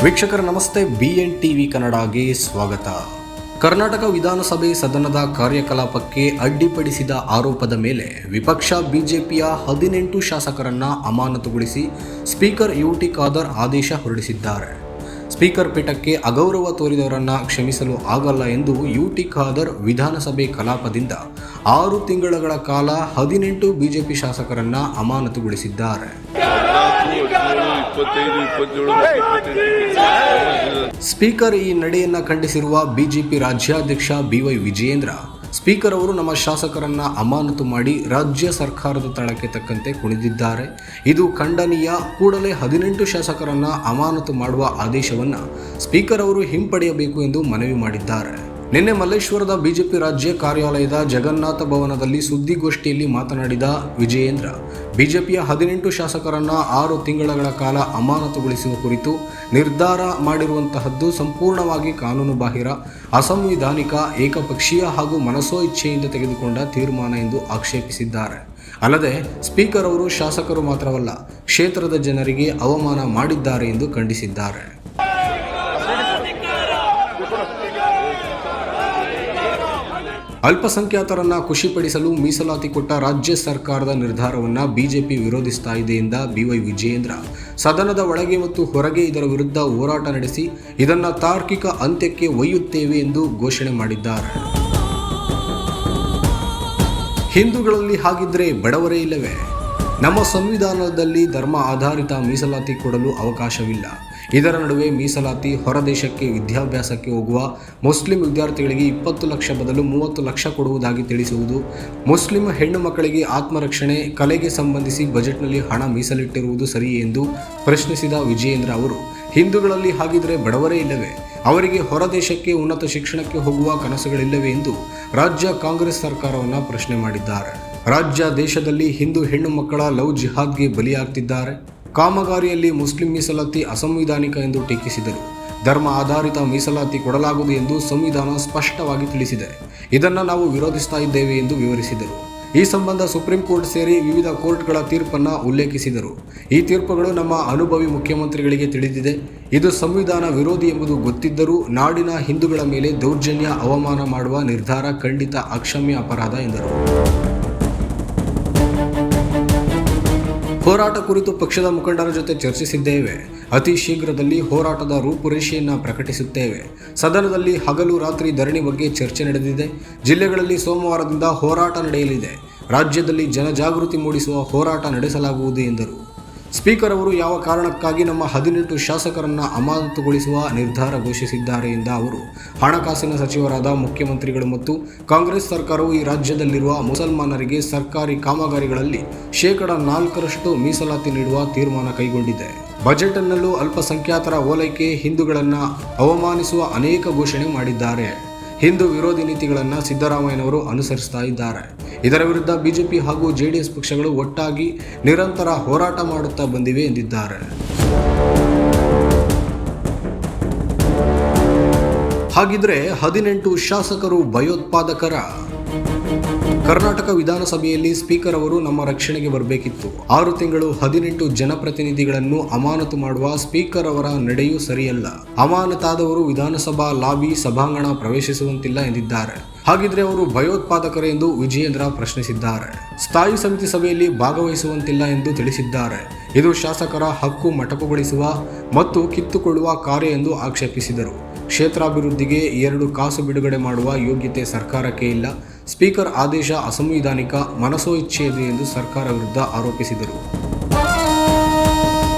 ವೀಕ್ಷಕರ ನಮಸ್ತೆ, BN TV ಕನ್ನಡಗೆ ಸ್ವಾಗತ. ಕರ್ನಾಟಕ ವಿಧಾನಸಭೆ ಸದನದ ಕಾರ್ಯಕಲಾಪಕ್ಕೆ ಅಡ್ಡಿಪಡಿಸಿದ ಆರೋಪದ ಮೇಲೆ ವಿಪಕ್ಷ ಬಿಜೆಪಿಯ 18 ಶಾಸಕರನ್ನ ಅಮಾನತುಗೊಳಿಸಿ ಸ್ಪೀಕರ್ UT ಖಾದರ್ ಆದೇಶ ಹೊರಡಿಸಿದ್ದಾರೆ. ಸ್ಪೀಕರ್ ಪೀಠಕ್ಕೆ ಅಗೌರವ ತೋರಿದವರನ್ನ ಕ್ಷಮಿಸಲು ಆಗಲ್ಲ ಎಂದು UT ಖಾದರ್ ವಿಧಾನಸಭೆ ಕಲಾಪದಿಂದ 6 ತಿಂಗಳ ಕಾಲ 18 ಬಿಜೆಪಿ ಶಾಸಕರನ್ನ ಅಮಾನತುಗೊಳಿಸಿದ್ದಾರೆ. ಸ್ಪೀಕರ್ ಈ ನಡೆಯನ್ನ ಖಂಡಿಸಿರುವ ಬಿಜೆಪಿ ರಾಜ್ಯಾಧ್ಯಕ್ಷ BY ವಿಜಯೇಂದ್ರ, ಸ್ಪೀಕರ್ ಅವರು ನಮ್ಮ ಶಾಸಕರನ್ನ ಅಮಾನತು ಮಾಡಿ ರಾಜ್ಯ ಸರ್ಕಾರದ ತಳಕ್ಕೆ ತಕ್ಕಂತೆ ಕುಣಿದಿದ್ದಾರೆ. ಇದು ಖಂಡನೀಯ. ಕೂಡಲೇ 18 ಶಾಸಕರನ್ನ ಅಮಾನತು ಮಾಡುವ ಆದೇಶವನ್ನ ಸ್ಪೀಕರ್ ಅವರು ಹಿಂಪಡೆಯಬೇಕು ಎಂದು ಮನವಿ ಮಾಡಿದ್ದಾರೆ. ನಿನ್ನೆ ಮಲ್ಲೇಶ್ವರದ ಬಿಜೆಪಿ ರಾಜ್ಯ ಕಾರ್ಯಾಲಯದ ಜಗನ್ನಾಥ ಭವನದಲ್ಲಿ ಸುದ್ದಿಗೋಷ್ಠಿಯಲ್ಲಿ ಮಾತನಾಡಿದ ವಿಜಯೇಂದ್ರ, ಬಿಜೆಪಿಯ 18 ಶಾಸಕರನ್ನ 6 ತಿಂಗಳ ಕಾಲ ಅಮಾನತುಗೊಳಿಸುವ ಕುರಿತು ನಿರ್ಧಾರ ಮಾಡಿರುವಂತಹದ್ದು ಸಂಪೂರ್ಣವಾಗಿ ಕಾನೂನುಬಾಹಿರ, ಅಸಂವಿಧಾನಿಕ, ಏಕಪಕ್ಷೀಯ ಹಾಗೂ ಮನಸೋ ಇಚ್ಛೆಯಿಂದ ತೆಗೆದುಕೊಂಡ ತೀರ್ಮಾನ ಎಂದು ಆಕ್ಷೇಪಿಸಿದ್ದಾರೆ. ಅಲ್ಲದೆ ಸ್ಪೀಕರ್ ಅವರು ಶಾಸಕರು ಮಾತ್ರವಲ್ಲ, ಕ್ಷೇತ್ರದ ಜನರಿಗೆ ಅವಮಾನ ಮಾಡಿದ್ದಾರೆ ಎಂದು ಖಂಡಿಸಿದ್ದಾರೆ. ಅಲ್ಪಸಂಖ್ಯಾತರನ್ನ ಖುಷಿಪಡಿಸಲು ಮೀಸಲಾತಿ ಕೊಟ್ಟ ರಾಜ್ಯ ಸರ್ಕಾರದ ನಿರ್ಧಾರವನ್ನು ಬಿಜೆಪಿ ವಿರೋಧಿಸ್ತಾ ಇದೆ ಎಂದ BY ವಿಜಯೇಂದ್ರ, ಸದನದ ಒಳಗೆ ಮತ್ತು ಹೊರಗೆ ಇದರ ವಿರುದ್ಧ ಹೋರಾಟ ನಡೆಸಿ ಇದನ್ನು ತಾರ್ಕಿಕ ಅಂತ್ಯಕ್ಕೆ ಒಯ್ಯುತ್ತೇವೆ ಎಂದು ಘೋಷಣೆ ಮಾಡಿದ್ದಾರೆ. ಹಿಂದೂಗಳಲ್ಲಿ ಹಾಗಿದ್ರೆ ಬಡವರೇ ಇಲ್ಲವೇ? ನಮ್ಮ ಸಂವಿಧಾನದಲ್ಲಿ ಧರ್ಮ ಆಧಾರಿತ ಮೀಸಲಾತಿ ಕೊಡಲು ಅವಕಾಶವಿಲ್ಲ. ಇದರ ನಡುವೆ ಮೀಸಲಾತಿ, ಹೊರದೇಶಕ್ಕೆ ವಿದ್ಯಾಭ್ಯಾಸಕ್ಕೆ ಹೋಗುವ ಮುಸ್ಲಿಂ ವಿದ್ಯಾರ್ಥಿಗಳಿಗೆ 20 ಲಕ್ಷ ಬದಲು 30 ಲಕ್ಷ ಕೊಡುವುದಾಗಿ ತಿಳಿಸುವುದು, ಮುಸ್ಲಿಂ ಹೆಣ್ಣು ಮಕ್ಕಳಿಗೆ ಆತ್ಮರಕ್ಷಣೆ, ಕಲೆಗೆ ಸಂಬಂಧಿಸಿ ಬಜೆಟ್ನಲ್ಲಿ ಹಣ ಮೀಸಲಿಟ್ಟಿರುವುದು ಸರಿಯೇ ಎಂದು ಪ್ರಶ್ನಿಸಿದ ವಿಜಯೇಂದ್ರ ಅವರು, ಹಿಂದೂಗಳಲ್ಲಿ ಹಾಗಿದ್ರೆ ಬಡವರೇ ಇಲ್ಲವೇ? ಅವರಿಗೆ ಹೊರದೇಶಕ್ಕೆ ಉನ್ನತ ಶಿಕ್ಷಣಕ್ಕೆ ಹೋಗುವ ಕನಸುಗಳಿಲ್ಲವೇ ಎಂದು ರಾಜ್ಯ ಕಾಂಗ್ರೆಸ್ ಸರ್ಕಾರವನ್ನು ಪ್ರಶ್ನೆ ಮಾಡಿದ್ದಾರೆ. ರಾಜ್ಯ ದೇಶದಲ್ಲಿ ಹಿಂದೂ ಹೆಣ್ಣು ಮಕ್ಕಳ ಲವ್ ಜಿಹಾದ್ಗೆ ಬಲಿಯಾಗ್ತಿದ್ದಾರೆ. ಕಾಮಗಾರಿಯಲ್ಲಿ ಮುಸ್ಲಿಂ ಮೀಸಲಾತಿ ಅಸಂವಿಧಾನಿಕ ಎಂದು ಟೀಕಿಸಿದರು. ಧರ್ಮ ಆಧಾರಿತ ಮೀಸಲಾತಿ ಕೊಡಲಾಗುವುದು ಎಂದು ಸಂವಿಧಾನ ಸ್ಪಷ್ಟವಾಗಿ ತಿಳಿಸಿದೆ. ಇದನ್ನು ನಾವು ವಿರೋಧಿಸ್ತಾ ಇದ್ದೇವೆ ಎಂದು ವಿವರಿಸಿದರು. ಈ ಸಂಬಂಧ ಸುಪ್ರೀಂ ಕೋರ್ಟ್ ಸೇರಿ ವಿವಿಧ ಕೋರ್ಟ್ಗಳ ತೀರ್ಪನ್ನು ಉಲ್ಲೇಖಿಸಿದರು. ಈ ತೀರ್ಪುಗಳು ನಮ್ಮ ಅನುಭವಿ ಮುಖ್ಯಮಂತ್ರಿಗಳಿಗೆ ತಿಳಿದಿದೆ. ಇದು ಸಂವಿಧಾನ ವಿರೋಧಿ ಎಂಬುದು ಗೊತ್ತಿದ್ದರೂ ನಾಡಿನ ಹಿಂದೂಗಳ ಮೇಲೆ ದೌರ್ಜನ್ಯ, ಅವಮಾನ ಮಾಡುವ ನಿರ್ಧಾರ ಖಂಡಿತ ಅಕ್ಷಮ್ಯ ಅಪರಾಧ ಎಂದರು. ಹೋರಾಟ ಕುರಿತು ಪಕ್ಷದ ಮುಖಂಡರ ಜೊತೆ ಚರ್ಚಿಸಿದ್ದೇವೆ. ಅತಿ ಶೀಘ್ರದಲ್ಲಿ ಹೋರಾಟದ ರೂಪುರೇಷೆಯನ್ನು ಪ್ರಕಟಿಸುತ್ತೇವೆ. ಸದನದಲ್ಲಿ ಹಗಲು ರಾತ್ರಿ ಧರಣಿ ಬಗ್ಗೆ ಚರ್ಚೆ ನಡೆದಿದೆ. ಜಿಲ್ಲೆಗಳಲ್ಲಿ ಸೋಮವಾರದಿಂದ ಹೋರಾಟ ನಡೆಯಲಿದೆ. ರಾಜ್ಯದಲ್ಲಿ ಜನಜಾಗೃತಿ ಮೂಡಿಸುವ ಹೋರಾಟ ನಡೆಸಲಾಗುವುದು ಎಂದರು. ಸ್ಪೀಕರ್ ಅವರು ಯಾವ ಕಾರಣಕ್ಕಾಗಿ ನಮ್ಮ 18 ಶಾಸಕರನ್ನ ಅಮಾನತುಗೊಳಿಸುವ ನಿರ್ಧಾರ ಘೋಷಿಸಿದ್ದಾರೆ ಎಂದ ಅವರು, ಹಣಕಾಸಿನ ಸಚಿವರಾದ ಮುಖ್ಯಮಂತ್ರಿಗಳು ಮತ್ತು ಕಾಂಗ್ರೆಸ್ ಸರ್ಕಾರವು ಈ ರಾಜ್ಯದಲ್ಲಿರುವ ಮುಸಲ್ಮಾನರಿಗೆ ಸರ್ಕಾರಿ ಕಾಮಗಾರಿಗಳಲ್ಲಿ 4% ಮೀಸಲಾತಿ ನೀಡುವ ತೀರ್ಮಾನ ಕೈಗೊಂಡಿದೆ. ಬಜೆಟ್ನಲ್ಲೂ ಅಲ್ಪಸಂಖ್ಯಾತರ ಓಲೈಕೆ, ಹಿಂದೂಗಳನ್ನು ಅವಮಾನಿಸುವ ಅನೇಕ ಘೋಷಣೆ ಮಾಡಿದ್ದಾರೆ. ಹಿಂದೂ ವಿರೋಧಿ ನೀತಿಗಳನ್ನು ಸಿದ್ದರಾಮಯ್ಯನವರು ಅನುಸರಿಸ್ತಾ ಇದ್ದಾರೆ. ಇದರ ವಿರುದ್ಧ ಬಿಜೆಪಿ ಹಾಗೂ JDS ಪಕ್ಷಗಳು ಒಟ್ಟಾಗಿ ನಿರಂತರ ಹೋರಾಟ ಮಾಡುತ್ತಾ ಬಂದಿವೆ ಎಂದಿದ್ದಾರೆ. ಹಾಗಿದ್ರೆ 18 ಶಾಸಕರು ಭಯೋತ್ಪಾದಕರ? ಕರ್ನಾಟಕ ವಿಧಾನಸಭೆಯಲ್ಲಿ ಸ್ಪೀಕರ್ ಅವರು ನಮ್ಮ ರಕ್ಷಣೆಗೆ ಬರಬೇಕಿತ್ತು. 6 ತಿಂಗಳು 18 ಜನಪ್ರತಿನಿಧಿಗಳನ್ನು ಅಮಾನತು ಮಾಡುವ ಸ್ಪೀಕರ್ ಅವರ ನಡೆಯೂ ಸರಿಯಲ್ಲ. ಅಮಾನತಾದವರು ವಿಧಾನಸಭಾ ಲಾಬಿ ಸಭಾಂಗಣ ಪ್ರವೇಶಿಸುವಂತಿಲ್ಲ ಎಂದಿದ್ದಾರೆ. ಹಾಗಿದ್ರೆ ಅವರು ಭಯೋತ್ಪಾದಕರೇ ಎಂದು ವಿಜಯೇಂದ್ರ ಪ್ರಶ್ನಿಸಿದ್ದಾರೆ. ಸ್ಥಾಯಿ ಸಮಿತಿ ಸಭೆಯಲ್ಲಿ ಭಾಗವಹಿಸುವಂತಿಲ್ಲ ಎಂದು ತಿಳಿಸಿದ್ದಾರೆ. ಇದು ಶಾಸಕರ ಹಕ್ಕು ಮೊಟಕುಗೊಳಿಸುವ ಮತ್ತು ಕಿತ್ತುಕೊಳ್ಳುವ ಕಾರ್ಯ ಎಂದು ಆಕ್ಷೇಪಿಸಿದರು. ಕ್ಷೇತ್ರಾಭಿವೃದ್ಧಿಗೆ 2 ಕಾಸು ಬಿಡುಗಡೆ ಮಾಡುವ ಯೋಗ್ಯತೆ ಸರ್ಕಾರಕ್ಕೆ ಇಲ್ಲ. ಸ್ಪೀಕರ್ ಆದೇಶ ಅಸಂವಿಧಾನಿಕ, ಮನಸೋ ಇಚ್ಛೆ ಇದೆ ಎಂದು ಸರ್ಕಾರ ವಿರುದ್ಧ ಆರೋಪಿಸಿದರು.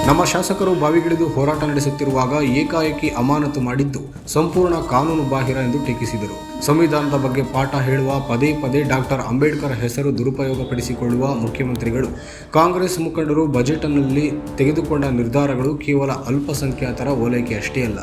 ನಮ್ಮ ಶಾಸಕರು ಬಾವಿಗಿಳಿದು ಹೋರಾಟ ನಡೆಸುತ್ತಿರುವಾಗ ಏಕಾಏಕಿ ಅಮಾನತು ಮಾಡಿದ್ದು ಸಂಪೂರ್ಣ ಕಾನೂನು ಬಾಹಿರ ಎಂದು ಟೀಕಿಸಿದರು. ಸಂವಿಧಾನದ ಬಗ್ಗೆ ಪಾಠ ಹೇಳುವ ಪದೇ ಪದೇ ಡಾಕ್ಟರ್ ಅಂಬೇಡ್ಕರ್ ಹೆಸರು ದುರುಪಯೋಗಪಡಿಸಿಕೊಳ್ಳುವ ಮುಖ್ಯಮಂತ್ರಿಗಳು, ಕಾಂಗ್ರೆಸ್ ಮುಖಂಡರು ಬಜೆಟ್ನಲ್ಲಿ ತೆಗೆದುಕೊಂಡ ನಿರ್ಧಾರಗಳು ಕೇವಲ ಅಲ್ಪಸಂಖ್ಯಾತರ ಓಲೈಕೆ ಅಷ್ಟೇ ಅಲ್ಲ,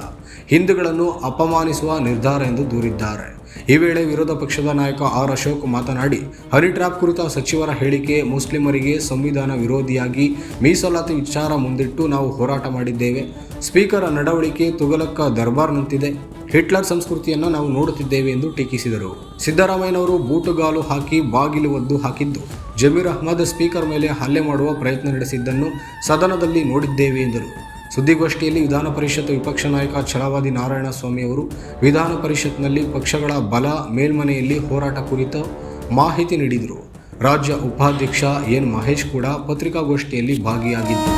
ಹಿಂದೂಗಳನ್ನು ಅಪಮಾನಿಸುವ ನಿರ್ಧಾರ ಎಂದು ದೂರಿದ್ದಾರೆ. ಈ ವೇಳೆ ವಿರೋಧ ಪಕ್ಷದ ನಾಯಕ ಆರ್ ಅಶೋಕ್ ಮಾತನಾಡಿ, ಹನಿ ಟ್ರ್ಯಾಪ್ ಕುರಿತ ಸಚಿವರ ಹೇಳಿಕೆ ಮುಸ್ಲಿಮರಿಗೆ ಸಂವಿಧಾನ ವಿರೋಧಿಯಾಗಿ ಮೀಸಲಾತಿ ವಿಚಾರ ಮುಂದಿಟ್ಟು ನಾವು ಹೋರಾಟ ಮಾಡಿದ್ದೇವೆ. ಸ್ಪೀಕರ್ ನಡವಳಿಕೆ ತುಘಲಕ್ ದರ್ಬಾರ್ನಂತಿದೆ. ಹಿಟ್ಲರ್ ಸಂಸ್ಕೃತಿಯನ್ನು ನಾವು ನೋಡುತ್ತಿದ್ದೇವೆ ಎಂದು ಟೀಕಿಸಿದರು. ಸಿದ್ದರಾಮಯ್ಯನವರು ಬೂಟುಗಾಲು ಹಾಕಿ ಬಾಗಿಲು ಒದ್ದು ಹಾಕಿದ್ದು, ಜಮೀರ್ ಅಹ್ಮದ್ ಸ್ಪೀಕರ್ ಮೇಲೆ ಹಲ್ಲೆ ಮಾಡುವ ಪ್ರಯತ್ನ ನಡೆಸಿದ್ದನ್ನು ಸದನದಲ್ಲಿ ನೋಡಿದ್ದೇವೆ ಎಂದರು. ಸುದ್ದಿಗೋಷ್ಠಿಯಲ್ಲಿ ವಿಧಾನ ಪರಿಷತ್ ವಿಪಕ್ಷ ನಾಯಕ ಛಲವಾದಿ ನಾರಾಯಣಸ್ವಾಮಿ ಅವರು ವಿಧಾನ ಪರಿಷತ್ನಲ್ಲಿ ಪಕ್ಷಗಳ ಬಲ ಮೇಲ್ಮನೆಯಲ್ಲಿ ಹೋರಾಟ ಕುರಿತು ಮಾಹಿತಿ ನೀಡಿದರು. ರಾಜ್ಯ ಉಪಾಧ್ಯಕ್ಷ ಎನ್ ಮಹೇಶ್ ಕೂಡ ಪತ್ರಿಕಾಗೋಷ್ಠಿಯಲ್ಲಿ ಭಾಗಿಯಾಗಿದ್ದರು.